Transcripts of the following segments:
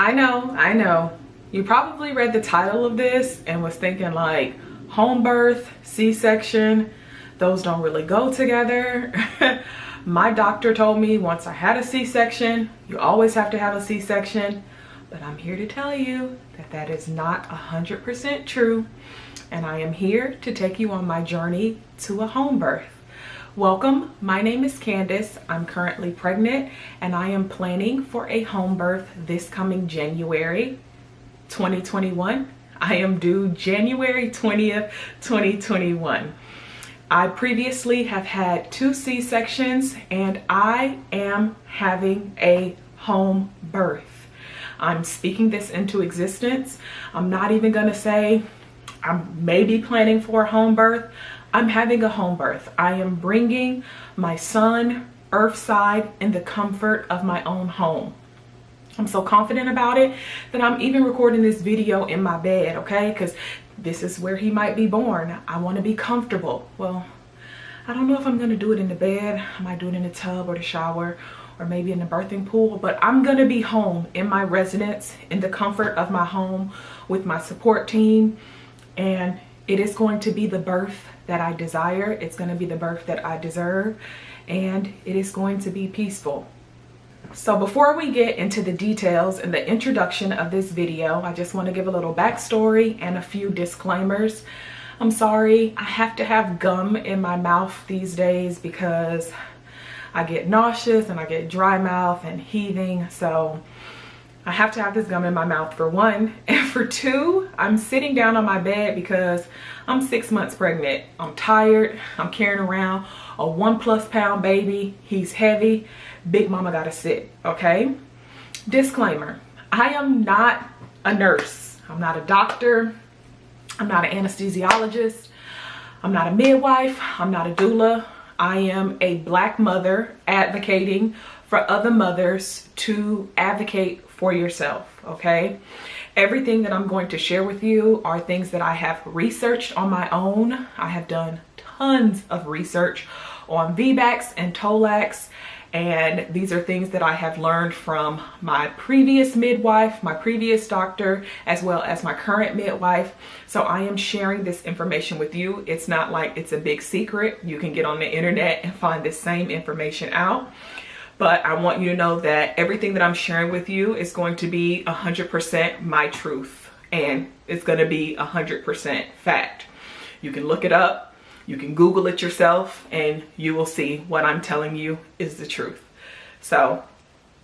I know. You probably read the title of this and was thinking like, home birth, C-section, those don't really go together. My doctor told me once I had a C-section, you always have to have a C-section. But I'm here to tell you that that is not 100% true. And I am here to take you on my journey to a home birth. Welcome, my name is Candace. I'm currently pregnant and I am planning for a home birth this coming January 2021. I am due January 20th, 2021. I previously have had 2 C-sections and I am having a home birth. I'm speaking this into existence. I'm not even gonna say I'm maybe planning for a home birth. I'm having a home birth. I am bringing my son earthside in the comfort of my own home. I'm so confident about it that I'm even recording this video in my bed, okay? Because this is where he might be born. I want to be comfortable. Well, I don't know if I'm going to do it in the bed. I might do it in the tub or the shower or maybe in the birthing pool. But I'm going to be home in my residence, in the comfort of my home with my support team. And it is going to be the birth that I desire. It's going to be the birth that I deserve. And it is going to be peaceful. So before we get into the details and the introduction of this video, I just want to give a little backstory and a few disclaimers. I'm sorry, I have to have gum in my mouth these days because I get nauseous and I get dry mouth and heaving. So I have to have this gum in my mouth for one. And for two, I'm sitting down on my bed because I'm 6 months pregnant. I'm tired. I'm carrying around a 1+ pound baby. He's heavy. Big mama gotta sit, okay? Disclaimer, I am not a nurse. I'm not a doctor. I'm not an anesthesiologist. I'm not a midwife. I'm not a doula. I am a Black mother advocating for other mothers to advocate for yourself, okay? Everything that I'm going to share with you are things that I have researched on my own. I have done tons of research on VBACs and TOLACs, and these are things that I have learned from my previous midwife, my previous doctor, as well as my current midwife. So I am sharing this information with you. It's not like it's a big secret. You can get on the internet and find this same information out. But I want you to know that everything that I'm sharing with you is going to be 100% my truth. And it's going to be 100% fact. You can look it up. You can Google it yourself and you will see what I'm telling you is the truth. So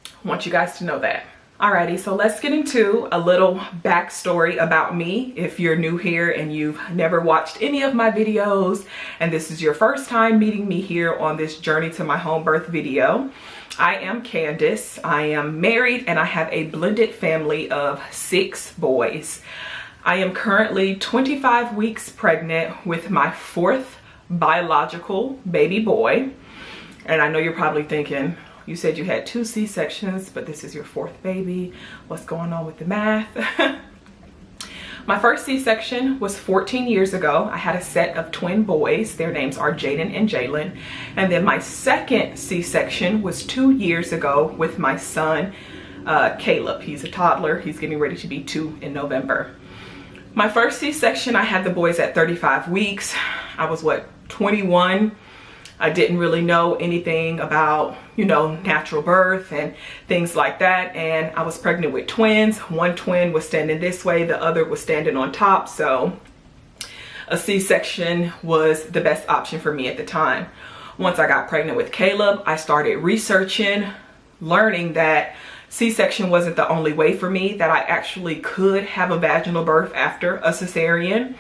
I want you guys to know that. Alrighty, so let's get into a little backstory about me. If you're new here and you've never watched any of my videos and this is your first time meeting me here on this journey to my home birth video, I am Candace. I am married and I have a blended family of 6 boys. I am currently 25 weeks pregnant with my 4th biological baby boy. And I know you're probably thinking, you said you had 2 C-sections, but this is your 4th baby. What's going on with the math? My first C-section was 14 years ago. I had a set of twin boys. Their names are Jaden and Jalen. And then my second C-section was 2 years ago with my son, Caleb. He's a toddler. He's getting ready to be 2 in November. My first C-section, I had the boys at 35 weeks. I was, 21? I didn't really know anything about, natural birth and things like that. And I was pregnant with twins. One twin was standing this way, the other was standing on top. So a C-section was the best option for me at the time. Once I got pregnant with Caleb, I started researching, learning that C-section wasn't the only way for me, that I actually could have a vaginal birth after a cesarean.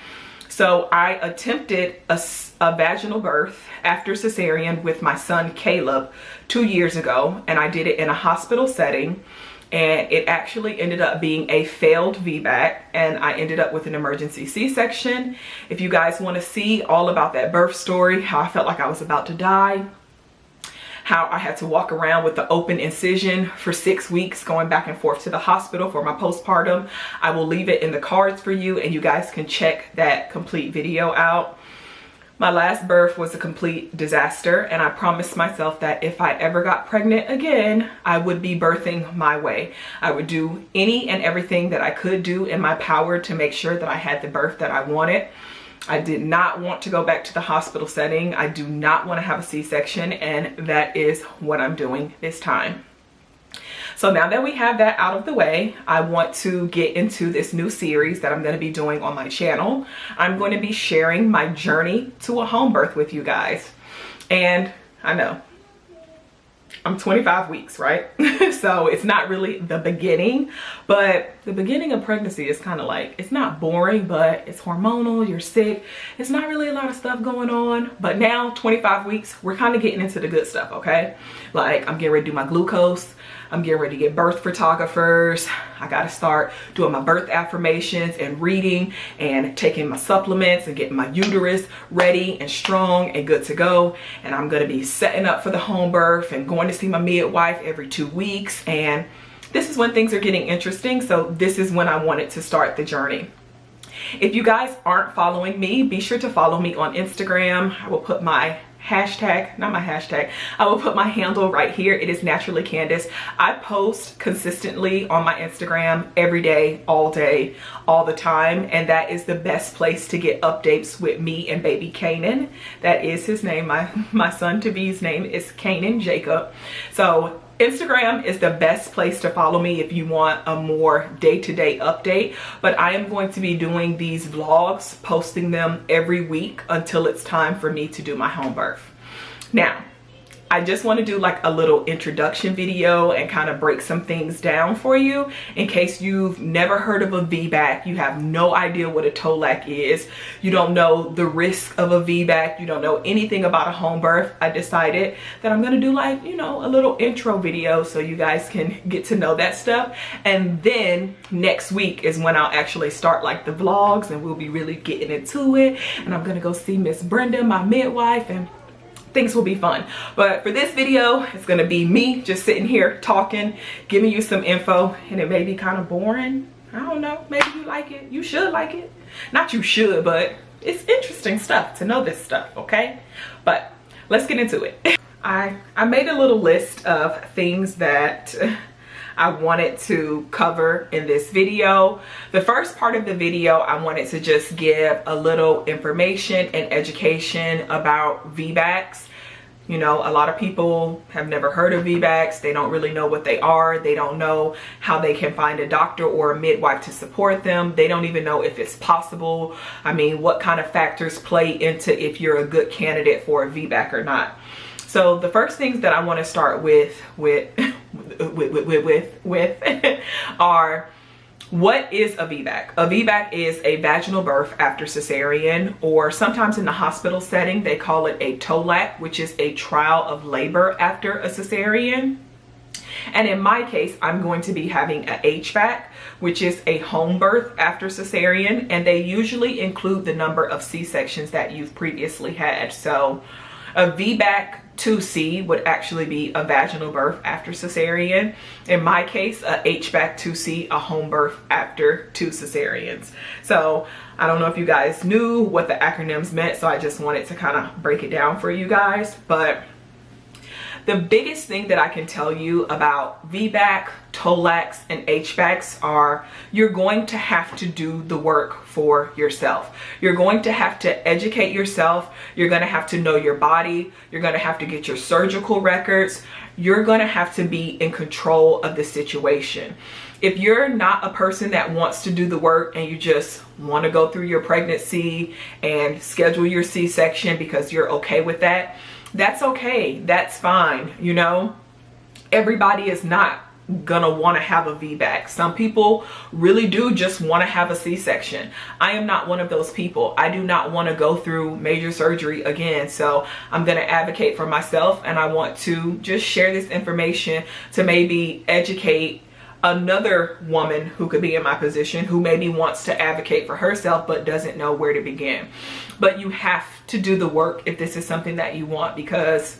So I attempted a vaginal birth after cesarean with my son Caleb 2 years ago, and I did it in a hospital setting, and it actually ended up being a failed VBAC, and I ended up with an emergency C-section. If you guys want to see all about that birth story, how I felt like I was about to die, how I had to walk around with the open incision for 6 weeks going back and forth to the hospital for my postpartum, I will leave it in the cards for you and you guys can check that complete video out. My last birth was a complete disaster, and I promised myself that if I ever got pregnant again, I would be birthing my way. I would do any and everything that I could do in my power to make sure that I had the birth that I wanted. I did not want to go back to the hospital setting. I do not want to have a C-section, and that is what I'm doing this time. So now that we have that out of the way, I want to get into this new series that I'm going to be doing on my channel. I'm going to be sharing my journey to a home birth with you guys. And I know, I'm 25 weeks, right? So it's not really the beginning, but the beginning of pregnancy is kind of like, it's not boring, but it's hormonal, you're sick. It's not really a lot of stuff going on. But now, 25 weeks, we're kind of getting into the good stuff, okay? Like, I'm getting ready to do my glucose. I'm getting ready to get birth photographers. I got to start doing my birth affirmations and reading and taking my supplements and getting my uterus ready and strong and good to go. And I'm going to be setting up for the home birth and going to see my midwife every 2 weeks. And this is when things are getting interesting. So this is when I wanted to start the journey. If you guys aren't following me, be sure to follow me on Instagram. I will put my I will put my handle right here. It is Naturally Candace. I post consistently on my Instagram every day, all the time. And that is the best place to get updates with me and baby Canaan. That is his name. My son to be's name is Canaan Jacob. So Instagram is the best place to follow me if you want a more day-to-day update, but I am going to be doing these vlogs, posting them every week until it's time for me to do my home birth. Now, I just want to do like a little introduction video and kind of break some things down for you in case you've never heard of a VBAC, you have no idea what a TOLAC is, you don't know the risk of a VBAC, you don't know anything about a home birth. I decided that I'm going to do like, you know, a little intro video so you guys can get to know that stuff. And then next week is when I'll actually start like the vlogs and we'll be really getting into it. And I'm going to go see Miss Brenda, my midwife, and things will be fun. But for this video, it's gonna be me just sitting here talking, giving you some info, and it may be kind of boring. I don't know, maybe you like it. You should like it. Not you should, but it's interesting stuff to know this stuff, okay? But let's get into it. I made a little list of things that I wanted to cover in this video. The first part of the video, I wanted to just give a little information and education about VBACs. You know, a lot of people have never heard of VBACs. They don't really know what they are. They don't know how they can find a doctor or a midwife to support them. They don't even know if it's possible. I mean, what kind of factors play into if you're a good candidate for a VBAC or not. So the first things that I want to start with are, what is a VBAC? A VBAC is a vaginal birth after cesarean, or sometimes in the hospital setting they call it a TOLAC, which is a trial of labor after a cesarean. And in my case, I'm going to be having a HBAC, which is a home birth after cesarean, and they usually include the number of C-sections that you've previously had. So a VBAC 2C would actually be a vaginal birth after cesarean. In my case, a HBAC 2C, a home birth after 2 cesareans. So I don't know if you guys knew what the acronyms meant, so I just wanted to kind of break it down for you guys. But the biggest thing that I can tell you about VBAC, TOLACs, and HBACs are you're going to have to do the work for yourself. You're going to have to educate yourself. You're going to have to know your body. You're going to have to get your surgical records. You're going to have to be in control of the situation. If you're not a person that wants to do the work and you just want to go through your pregnancy and schedule your C-section because you're okay with that, that's okay. That's fine. You know, everybody is not gonna want to have a VBAC. Some people really do just want to have a C-section. I am not one of those people. I do not want to go through major surgery again. So I'm going to advocate for myself, and I want to just share this information to maybe educate another woman who could be in my position, who maybe wants to advocate for herself but doesn't know where to begin. But you have to do the work if this is something that you want, because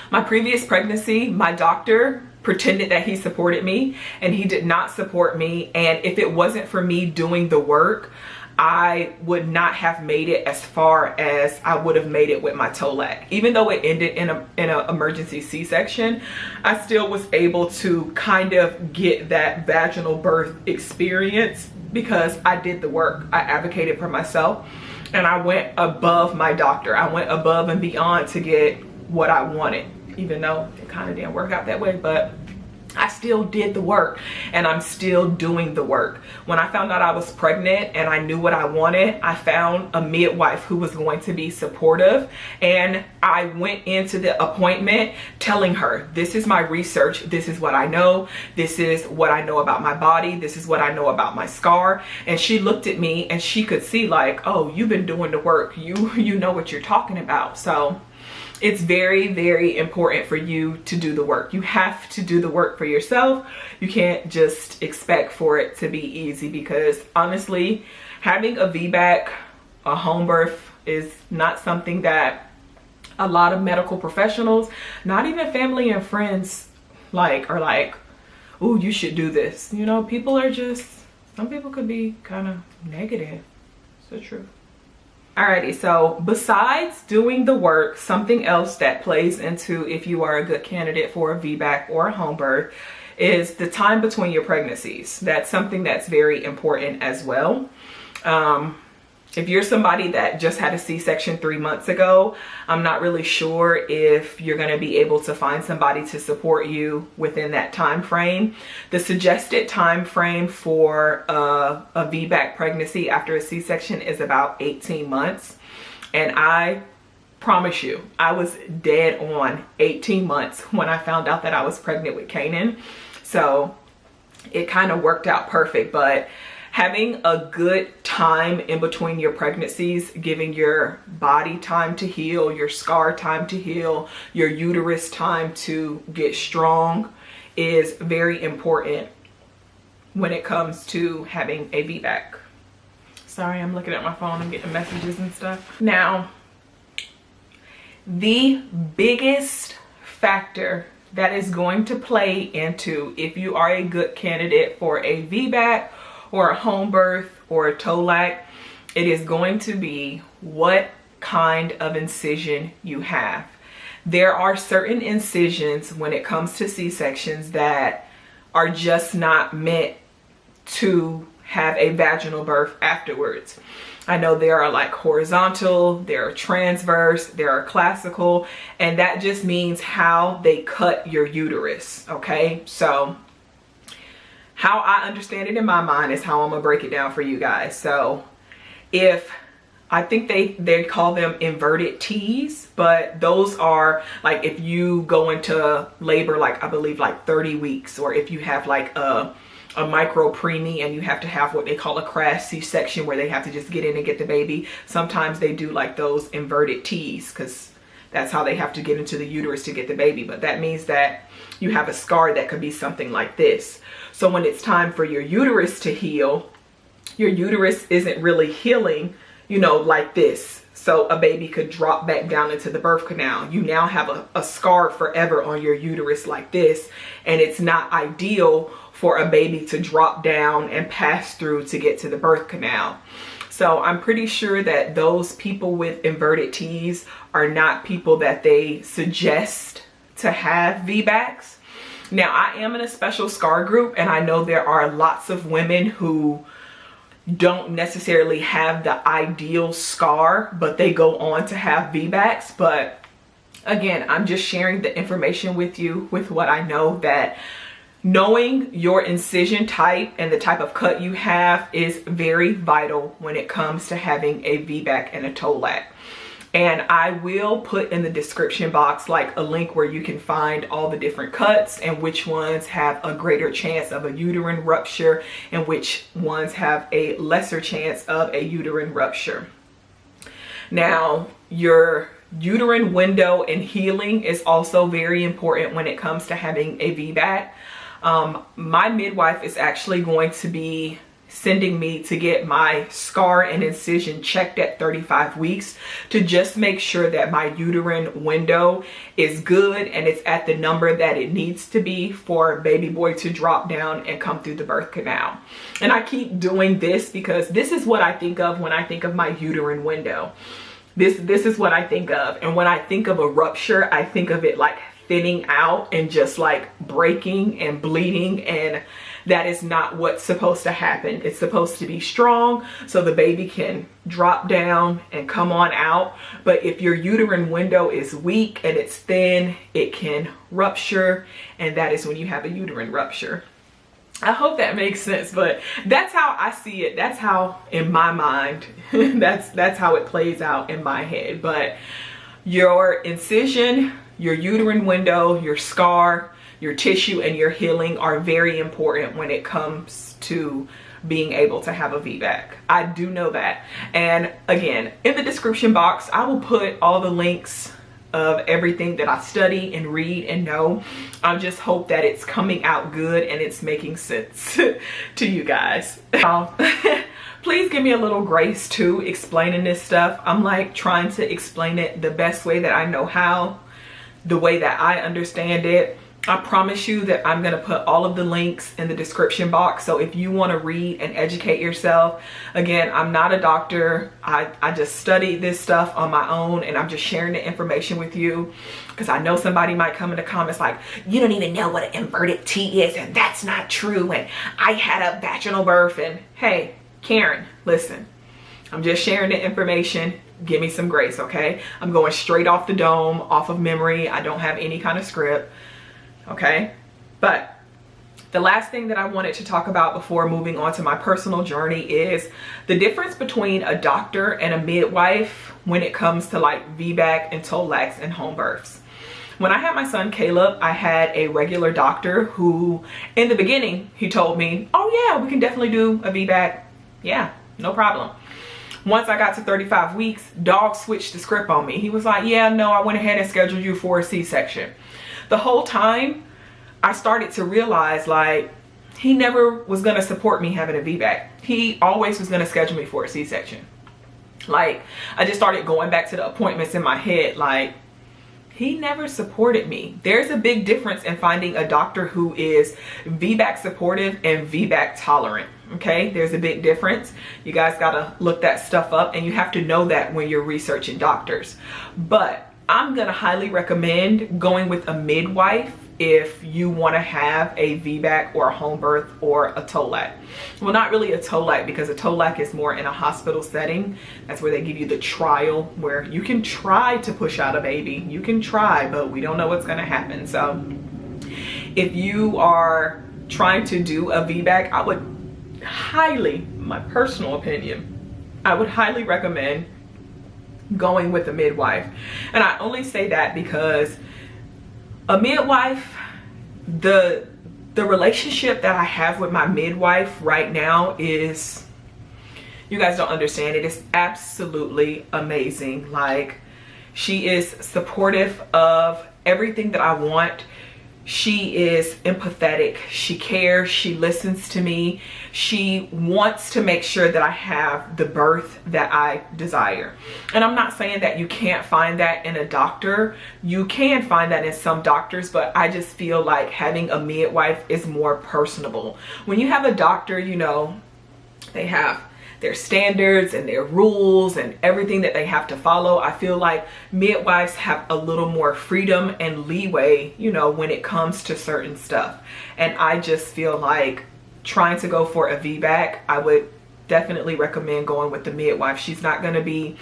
my previous pregnancy, my doctor pretended that he supported me, and he did not support me. And if it wasn't for me doing the work, I would not have made it as far as I would have made it with my Tolac. Even though it ended in an emergency C-section, I still was able to kind of get that vaginal birth experience because I did the work. I advocated for myself and I went above my doctor. I went above and beyond to get what I wanted, even though it kind of didn't work out that way, but I still did the work and I'm still doing the work. When I found out I was pregnant and I knew what I wanted, I found a midwife who was going to be supportive, and I went into the appointment telling her, this is my research, this is what I know, this is what I know about my body, this is what I know about my scar. And she looked at me and she could see like, oh, you've been doing the work, you know what you're talking about. So it's very, very important for you to do the work. You have to do the work for yourself. You can't just expect for it to be easy, because honestly, having a VBAC, a home birth, is not something that a lot of medical professionals, not even family and friends, are like, oh, you should do this. You know, people are just, some people could be kind of negative. It's the truth. Alrighty, so besides doing the work, something else that plays into if you are a good candidate for a VBAC or a home birth is the time between your pregnancies. That's something that's very important as well. If you're somebody that just had a C-section 3 months ago, I'm not really sure if you're going to be able to find somebody to support you within that time frame. The suggested time frame for a VBAC pregnancy after a C-section is about 18 months. And I promise you, I was dead on 18 months when I found out that I was pregnant with Kanan. So it kind of worked out perfect. But having a good time in between your pregnancies, giving your body time to heal, your scar time to heal, your uterus time to get strong, is very important when it comes to having a VBAC. Sorry, I'm looking at my phone and getting messages and stuff. Now, the biggest factor that is going to play into if you are a good candidate for a VBAC or a home birth or a Tolac, it is going to be what kind of incision you have. There are certain incisions when it comes to C-sections that are just not meant to have a vaginal birth afterwards. I know there are like horizontal, there are transverse, there are classical, and that just means how they cut your uterus, okay? So how I understand it in my mind is how I'm gonna break it down for you guys. So I think they call them inverted T's, but those are like if you go into labor, like I believe like 30 weeks, or if you have like a micro preemie and you have to have what they call a crash C-section where they have to just get in and get the baby. Sometimes they do like those inverted T's because that's how they have to get into the uterus to get the baby. But that means that you have a scar that could be something like this. So when it's time for your uterus to heal, your uterus isn't really healing, you know, like this. So a baby could drop back down into the birth canal. You now have a scar forever on your uterus like this, and it's not ideal for a baby to drop down and pass through to get to the birth canal. So I'm pretty sure that those people with inverted T's are not people that they suggest to have VBACs. Now, I am in a special scar group, and I know there are lots of women who don't necessarily have the ideal scar, but they go on to have VBACs. But again, I'm just sharing the information with you with what I know, that knowing your incision type and the type of cut you have is very vital when it comes to having a VBAC and a Tolac. And I will put in the description box like a link where you can find all the different cuts and which ones have a greater chance of a uterine rupture and which ones have a lesser chance of a uterine rupture. Now, your uterine window and healing is also very important when it comes to having a VBAC. My midwife is actually going to be sending me to get my scar and incision checked at 35 weeks to just make sure that my uterine window is good and it's at the number that it needs to be for baby boy to drop down and come through the birth canal. And I keep doing this because this is what I think of when I think of my uterine window. This is what I think of. And when I think of a rupture, I think of it like thinning out and just like breaking and bleeding, and that is not what's supposed to happen. It's supposed to be strong so the baby can drop down and come on out. But if your uterine window is weak and it's thin, it can rupture, and that is when you have a uterine rupture. I hope that makes sense, but that's how I see it. That's how, in my mind, that's how it plays out in my head. But your incision, your uterine window, your scar, your tissue, and your healing are very important when it comes to being able to have a VBAC. I do know that. And again, in the description box, I will put all the links of everything that I study and read and know. I just hope that it's coming out good and it's making sense to you guys. Please give me a little grace too explaining this stuff. I'm like trying to explain it the best way that I know how, the way that I understand it. I promise you that I'm going to put all of the links in the description box. So if you want to read and educate yourself, again, I'm not a doctor. I just study this stuff on my own, and I'm just sharing the information with you because I know somebody might come in the comments like, you don't even know what an inverted T is, and that's not true, and I had a vaginal birth. And hey, Karen, listen, I'm just sharing the information. Give me some grace, okay? I'm going straight off the dome, off of memory. I don't have any kind of script. Okay, but the last thing that I wanted to talk about before moving on to my personal journey is the difference between a doctor and a midwife when it comes to like VBAC and TOLACs and home births. When I had my son Caleb, I had a regular doctor who in the beginning, he told me, oh yeah, we can definitely do a VBAC. Yeah, no problem. Once I got to 35 weeks, dog switched the script on me. He was like, yeah, no, I went ahead and scheduled you for a C-section. The whole time I started to realize like he never was going to support me having a VBAC. He always was going to schedule me for a C-section. Like I just started going back to the appointments in my head. Like he never supported me. There's a big difference in finding a doctor who is VBAC supportive and VBAC tolerant. Okay, there's a big difference. You guys got to look that stuff up, and you have to know that when you're researching doctors. But I'm going to highly recommend going with a midwife if you want to have a VBAC or a home birth or a TOLAC. Well, not really a TOLAC, because a TOLAC is more in a hospital setting. That's where they give you the trial where you can try to push out a baby. You can try, but we don't know what's going to happen. So if you are trying to do a VBAC, I would highly, my personal opinion, I would highly recommend going with a midwife. And I only say that because a midwife, the relationship that I have with my midwife right now is, you guys don't understand it, it's absolutely amazing. Like she is supportive of everything that I want. She is empathetic, she cares, she listens to me, she wants to make sure that I have the birth that I desire. And I'm not saying that you can't find that in a doctor. You can find that in some doctors, but I just feel like having a midwife is more personable. When you have a doctor, you know, they have their standards and their rules and everything that they have to follow. I feel like midwives have a little more freedom and leeway, you know, when it comes to certain stuff. And I just feel like trying to go for a VBAC, I would definitely recommend going with the midwife. She's not going to be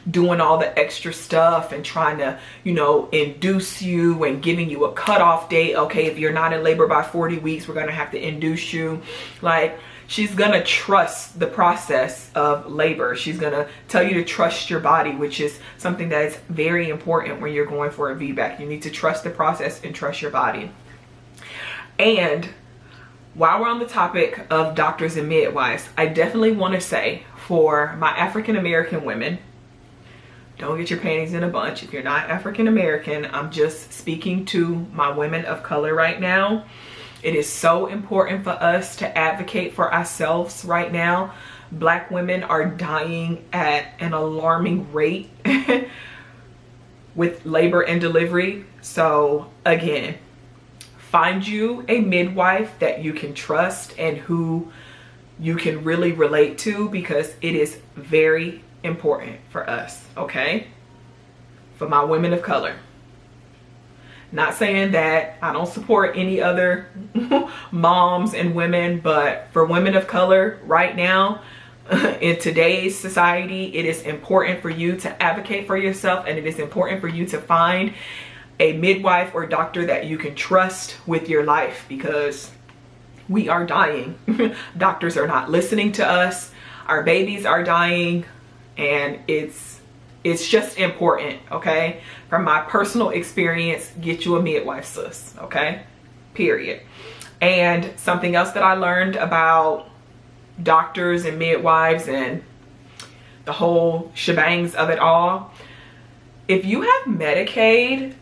doing all the extra stuff and trying to, you know, induce you and giving you a cutoff date. Okay, if you're not in labor by 40 weeks, we're going to have to induce you. Like, she's gonna trust the process of labor. She's gonna tell you to trust your body, which is something that is very important when you're going for a VBAC. You need to trust the process and trust your body. And while we're on the topic of doctors and midwives, I definitely want to say for my African American women, don't get your panties in a bunch. If you're not African American, I'm just speaking to my women of color right now. It is so important for us to advocate for ourselves right now. Black women are dying at an alarming rate with labor and delivery. So again, find you a midwife that you can trust and who you can really relate to, because it is very important for us, okay? For my women of color. Not saying that I don't support any other moms and women, but for women of color right now, in today's society, it is important for you to advocate for yourself, and it is important for you to find a midwife or doctor that you can trust with your life, because we are dying. Doctors are not listening to us. Our babies are dying, and it's just important, okay? From my personal experience, get you a midwife, sis, okay? Period. And something else that I learned about doctors and midwives and the whole shebangs of it all, if you have Medicaid,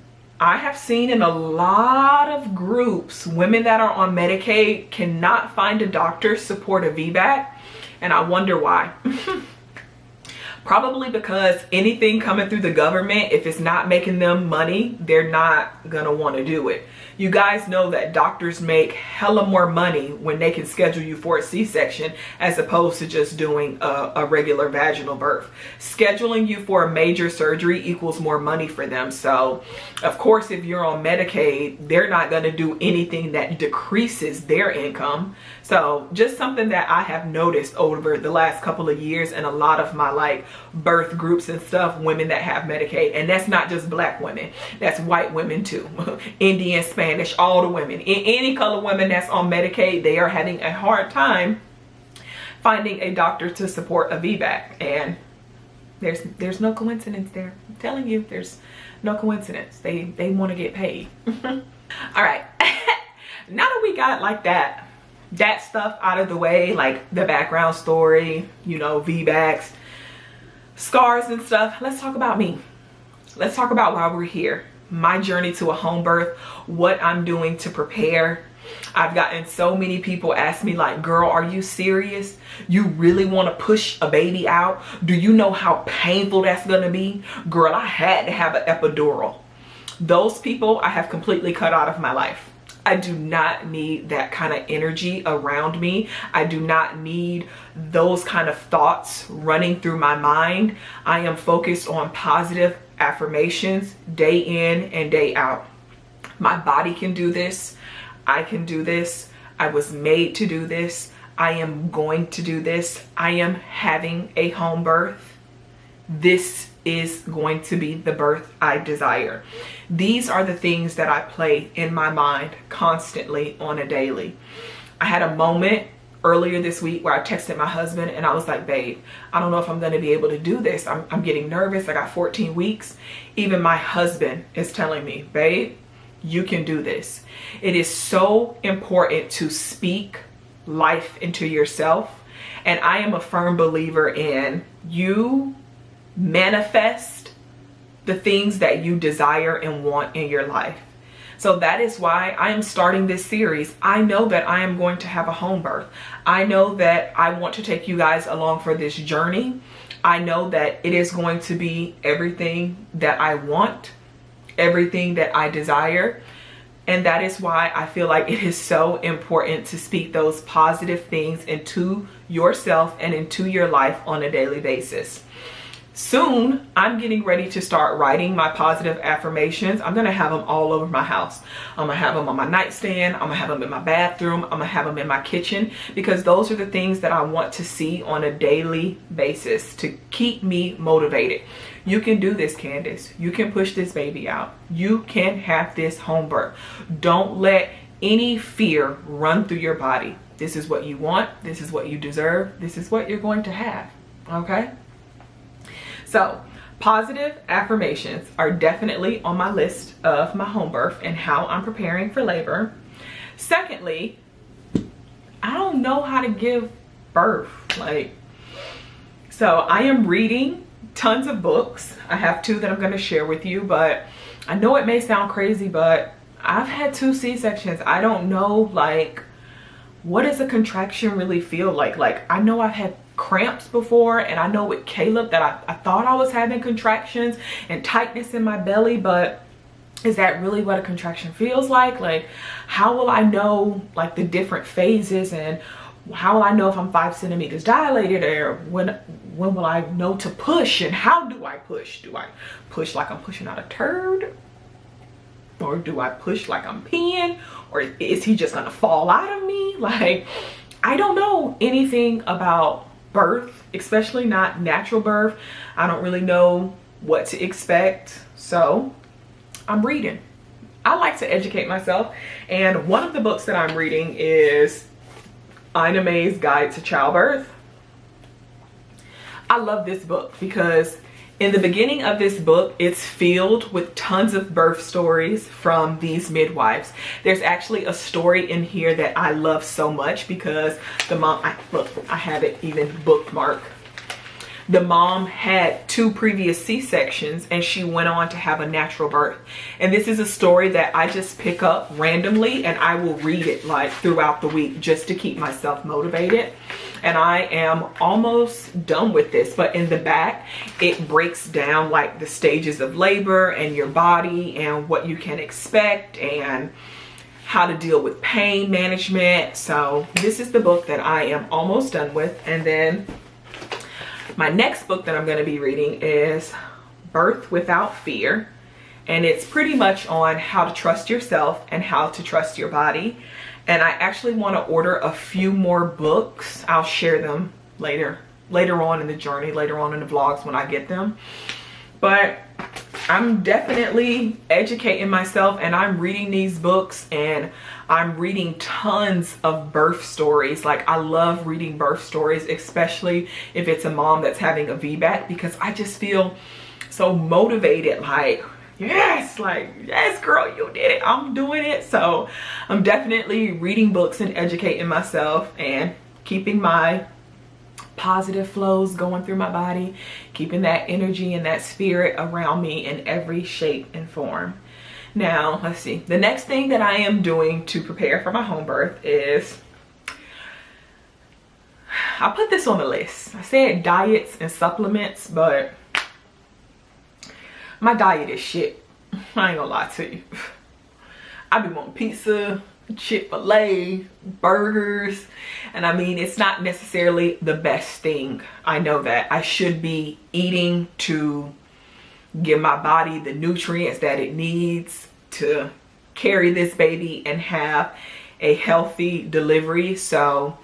I have seen in a lot of groups, women that are on Medicaid cannot find a doctor support a VBAC, and I wonder why. Probably because anything coming through the government, if it's not making them money, they're not gonna want to do it. You guys know that doctors make hella more money when they can schedule you for a C-section as opposed to just doing a regular vaginal birth. Scheduling you for a major surgery equals more money for them. So of course, if you're on Medicaid, they're not going to do anything that decreases their income. So just something that I have noticed over the last couple of years in a lot of my like birth groups and stuff, women that have Medicaid, and that's not just black women, that's white women too, Indian, Spanish, all the women, any color women that's on Medicaid, they are having a hard time finding a doctor to support a VBAC, and there's no coincidence there. I'm telling you, there's no coincidence. They want to get paid. All right, now that we got like that stuff out of the way, like the background story, you know, VBACs, scars and stuff, let's talk about me. Let's talk about why we're here. My journey to a home birth, what I'm doing to prepare. I've gotten so many people ask me like, girl, are you serious? You really want to push a baby out? Do you know how painful that's going to be? Girl, I had to have an epidural. Those people I have completely cut out of my life. I do not need that kind of energy around me. I do not need those kind of thoughts running through my mind. I am focused on positive affirmations day in and day out. My body can do this. I can do this. I was made to do this. I am going to do this. I am having a home birth. This is going to be the birth I desire. These are the things that I play in my mind constantly on a daily. I had a moment earlier this week where I texted my husband and I was like, babe, I don't know if I'm going to be able to do this. I'm getting nervous. I got 14 weeks. Even my husband is telling me, babe, you can do this. It is so important to speak life into yourself. And I am a firm believer in you manifest the things that you desire and want in your life. So that is why I am starting this series. I know that I am going to have a home birth. I know that I want to take you guys along for this journey. I know that it is going to be everything that I want, everything that I desire. And that is why I feel like it is so important to speak those positive things into yourself and into your life on a daily basis. Soon, I'm getting ready to start writing my positive affirmations. I'm going to have them all over my house. I'm going to have them on my nightstand. I'm going to have them in my bathroom. I'm going to have them in my kitchen, because those are the things that I want to see on a daily basis to keep me motivated. You can do this, Candace. You can push this baby out. You can have this home birth. Don't let any fear run through your body. This is what you want. This is what you deserve. This is what you're going to have. Okay? So, positive affirmations are definitely on my list of my home birth and how I'm preparing for labor. Secondly, I don't know how to give birth. So I am reading tons of books. I have two that I'm going to share with you, but I know it may sound crazy, but I've had 2 C-sections. I don't know, like, what does a contraction really feel like? Like, I know I've had cramps before, and I know with Caleb that I thought I was having contractions and tightness in my belly, but is that really what a contraction feels like? Like, how will I know, like, the different phases, and how will I know if I'm 5 centimeters dilated, or when will I know to push, and how do I push? Do I push like I'm pushing out a turd? Or do I push like I'm peeing? Or is he just gonna fall out of me? Like, I don't know anything about birth, especially not natural birth. I don't really know what to expect. So I'm reading. I like to educate myself. And one of the books that I'm reading is Ina May's Guide to Childbirth. I love this book because in the beginning of this book, it's filled with tons of birth stories from these midwives. There's actually a story in here that I love so much because the mom, I have it even bookmarked. The mom had 2 previous C-sections and she went on to have a natural birth. And this is a story that I just pick up randomly and I will read it like throughout the week just to keep myself motivated. And I am almost done with this, but in the back, it breaks down like the stages of labor and your body and what you can expect and how to deal with pain management. So this is the book that I am almost done with. And then my next book that I'm going to be reading is Birth Without Fear. And it's pretty much on how to trust yourself and how to trust your body. And I actually want to order a few more books. I'll share them later on in the journey, later on in the vlogs when I get them. But I'm definitely educating myself, and I'm reading these books, and I'm reading tons of birth stories. Like, I love reading birth stories, especially if it's a mom that's having a VBAC, because I just feel so motivated. Like, yes, girl, you did it. I'm doing it. So I'm definitely reading books and educating myself and keeping my positive flows going through my body, keeping that energy and that spirit around me in every shape and form. Now, let's see. The next thing that I am doing to prepare for my home birth is, I put this on the list. I said diets and supplements, but my diet is shit. I ain't gonna lie to you. I be wanting pizza, Chick-fil-A, burgers, and I mean, it's not necessarily the best thing. I know that. I should be eating to give my body the nutrients that it needs to carry this baby and have a healthy delivery. So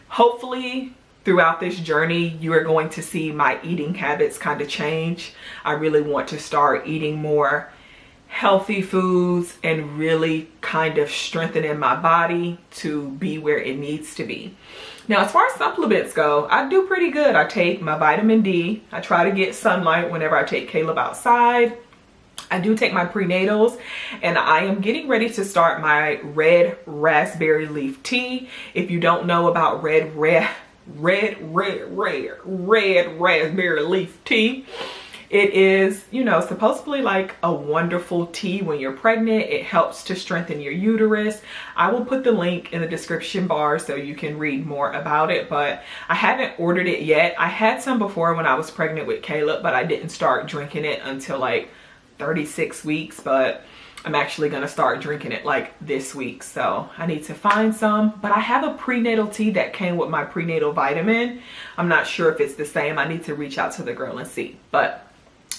hopefully throughout this journey, you are going to see my eating habits kind of change. I really want to start eating more healthy foods and really kind of strengthening my body to be where it needs to be. Now, as far as supplements go, I do pretty good. I take my vitamin D. I try to get sunlight whenever I take Caleb outside. I do take my prenatals, and I am getting ready to start my red raspberry leaf tea. If you don't know about red raspberry leaf tea, it is, you know, supposedly like a wonderful tea when you're pregnant. It helps to strengthen your uterus. I will put the link in the description bar so you can read more about it, but I haven't ordered it yet. I had some before when I was pregnant with Caleb, but I didn't start drinking it until like 36 weeks, but I'm actually gonna start drinking it like this week. So I need to find some, but I have a prenatal tea that came with my prenatal vitamin. I'm not sure if it's the same. I need to reach out to the girl and see. But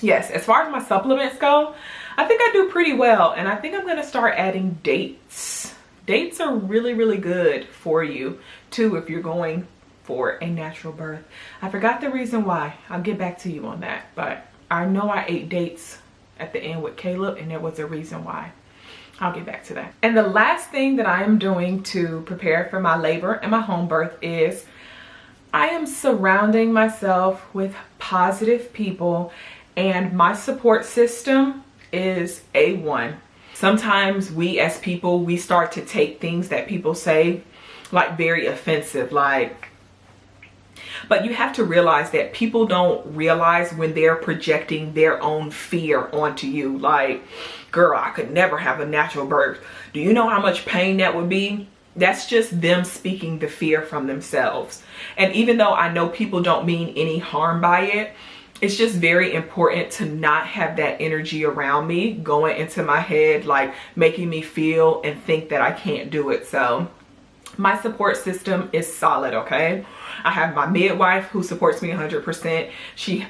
yes, as far as my supplements go, I think I do pretty well. And I think I'm gonna start adding dates. Dates are really, really good for you too if you're going for a natural birth. I forgot the reason why. I'll get back to you on that. But I know I ate dates at the end with Caleb, and there was a reason why. I'll get back to that. And the last thing that I am doing to prepare for my labor and my home birth is I am surrounding myself with positive people, and my support system is A1. Sometimes we as people, we start to take things that people say like very offensive. Like, But you have to realize that people don't realize when they're projecting their own fear onto you. Like, girl, I could never have a natural birth. Do you know how much pain that would be? That's just them speaking the fear from themselves. And even though I know people don't mean any harm by it, it's just very important to not have that energy around me going into my head, like making me feel and think that I can't do it. So my support system is solid, okay? I have my midwife who supports me 100%.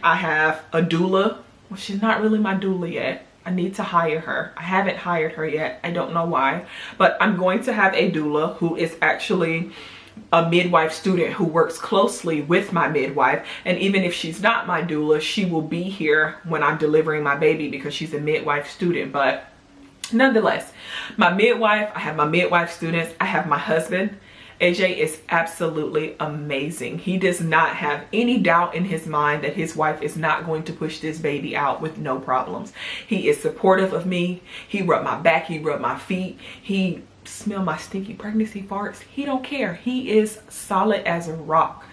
I have a doula. Well, she's not really my doula yet. I need to hire her. I haven't hired her yet. I don't know why. But I'm going to have a doula who is actually a midwife student who works closely with my midwife. And even if she's not my doula, she will be here when I'm delivering my baby because she's a midwife student. But nonetheless, my midwife, I have my midwife students, I have my husband. AJ is absolutely amazing. He does not have any doubt in his mind that his wife is not going to push this baby out with no problems. He is supportive of me. He rubbed my back, he rubbed my feet, he smell my stinky pregnancy farts. He don't care. He is solid as a rock.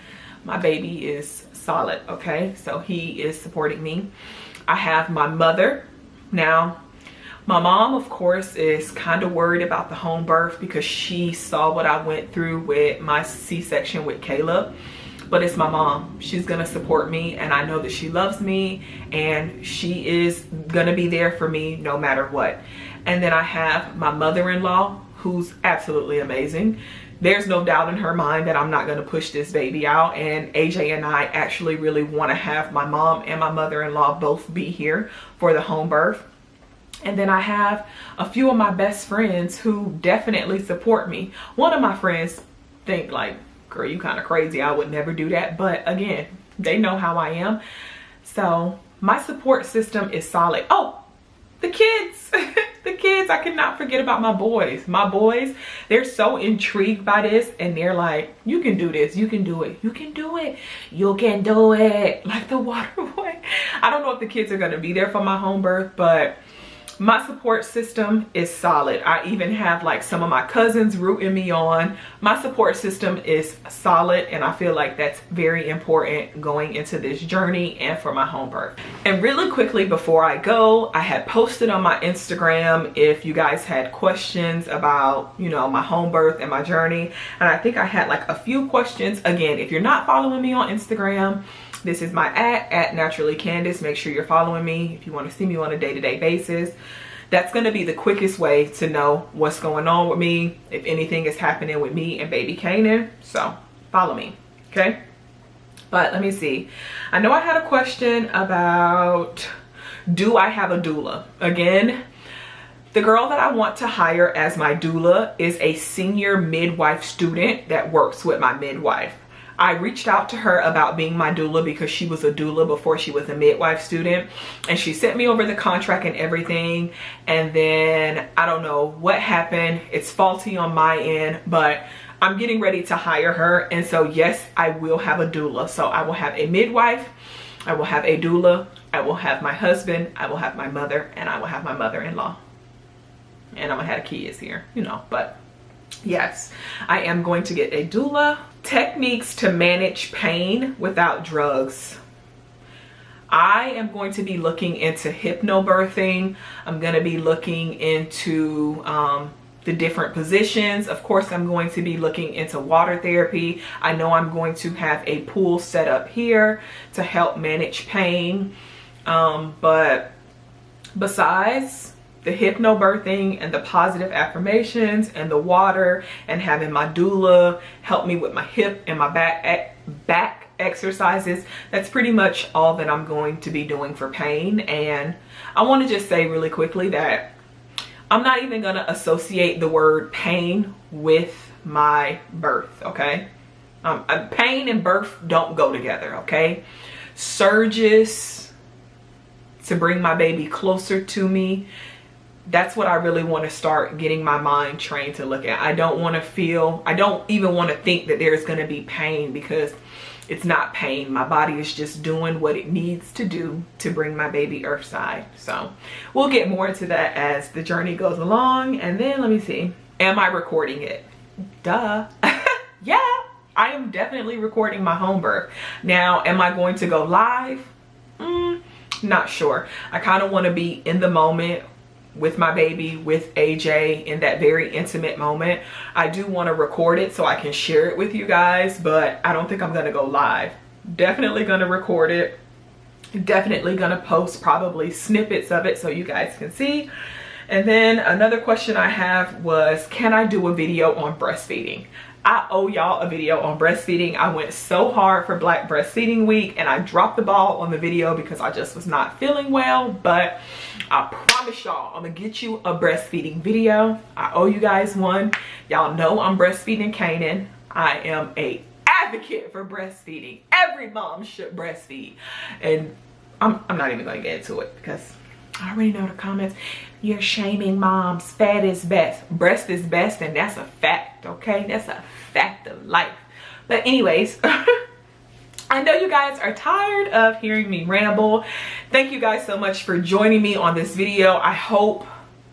My baby is solid, okay? So he is supporting me. I have my mother. Now, my mom, of course, is kind of worried about the home birth because she saw what I went through with my C-section with Caleb. But it's my mom. She's gonna support me, and I know that she loves me, and she is gonna be there for me no matter what. And then I have my mother-in-law, who's absolutely amazing. There's no doubt in her mind that I'm not going to push this baby out, and AJ and I actually really want to have my mom and my mother-in-law both be here for the home birth. And then I have a few of my best friends who definitely support me. One of my friends think like, girl, you kind of crazy, I would never do that. But again, they know how I am. So my support system is solid. Oh, the kids. The kids, I cannot forget about my boys. My boys, they're so intrigued by this, and they're like, you can do this, you can do it, you can do it, you can do it. Like the water boy. I don't know if the kids are gonna be there for my home birth, but my support system is solid. I even have like some of my cousins rooting me on. My support system is solid, and I feel like that's very important going into this journey and for my home birth. And really quickly before I go, I had posted on my Instagram if you guys had questions about, you know, my home birth and my journey. And I think I had like a few questions. Again, if you're not following me on Instagram, this is my at naturallycandace. Make sure you're following me if you want to see me on a day-to-day basis. That's going to be the quickest way to know what's going on with me, if anything is happening with me and baby Kanan. So follow me, okay? But let me see. I know I had a question about, do I have a doula? Again, the girl that I want to hire as my doula is a senior midwife student that works with my midwife. I reached out to her about being my doula because she was a doula before she was a midwife student, and she sent me over the contract and everything, and then I don't know what happened. It's faulty on my end, but I'm getting ready to hire her, and so yes, I will have a doula. So I will have a midwife, I will have a doula, I will have my husband, I will have my mother, and I will have my mother-in-law. And I'm gonna have kids here, you know, but yes, I am going to get a doula. Techniques to manage pain without drugs. I am going to be looking into hypnobirthing. I'm going to be looking into the different positions. Of course, I'm going to be looking into water therapy. I know I'm going to have a pool set up here to help manage pain. But besides the hypnobirthing and the positive affirmations and the water and having my doula help me with my hip and my back exercises, that's pretty much all that I'm going to be doing for pain. And I want to just say really quickly that I'm not even going to associate the word pain with my birth, okay? Pain and birth don't go together, okay? Surges to bring my baby closer to me, that's what I really want to start getting my mind trained to look at. I don't want to feel, I don't even want to think that there's going to be pain, because it's not pain. My body is just doing what it needs to do to bring my baby earthside. So we'll get more into that as the journey goes along. And then let me see, am I recording it? Duh. Yeah, I am definitely recording my home birth. Now, am I going to go live? Not sure. I kind of want to be in the moment with my baby, with AJ, in that very intimate moment. I do want to record it so I can share it with you guys, but I don't think I'm going to go live. Definitely going to record it. Definitely going to post probably snippets of it so you guys can see. And then another question I have was, can I do a video on breastfeeding? I owe y'all a video on breastfeeding. I went so hard for Black Breastfeeding Week and I dropped the ball on the video because I just was not feeling well, but I promise y'all I'm gonna get you a breastfeeding video. I owe you guys one. Y'all know I'm breastfeeding Kanan. I am a advocate for breastfeeding. Every mom should breastfeed. And I'm not even gonna get into it because I already know the comments. You're shaming moms. Fat is best. Breast is best, and that's a fact, okay? That's a fact of life. But anyways, I know you guys are tired of hearing me ramble. Thank you guys so much for joining me on this video. I hope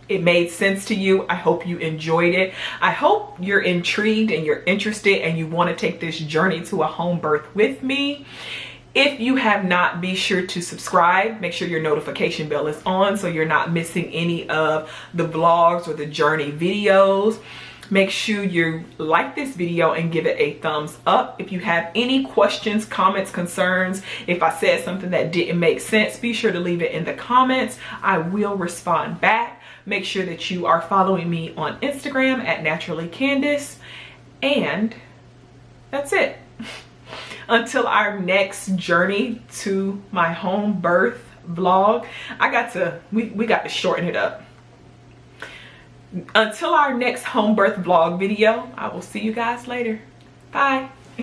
it made sense to you. I hope you enjoyed it. I hope you're intrigued and you're interested and you want to take this journey to a home birth with me. If you have not, be sure to subscribe. Make sure your notification bell is on so you're not missing any of the vlogs or the journey videos. Make sure you like this video and give it a thumbs up. If you have any questions, comments, concerns, if I said something that didn't make sense, be sure to leave it in the comments. I will respond back. Make sure that you are following me on Instagram at naturallycandace. And that's it. Until our next journey to my home birth vlog, we got to shorten it up. Until our next home birth vlog video, I will see you guys later. Bye.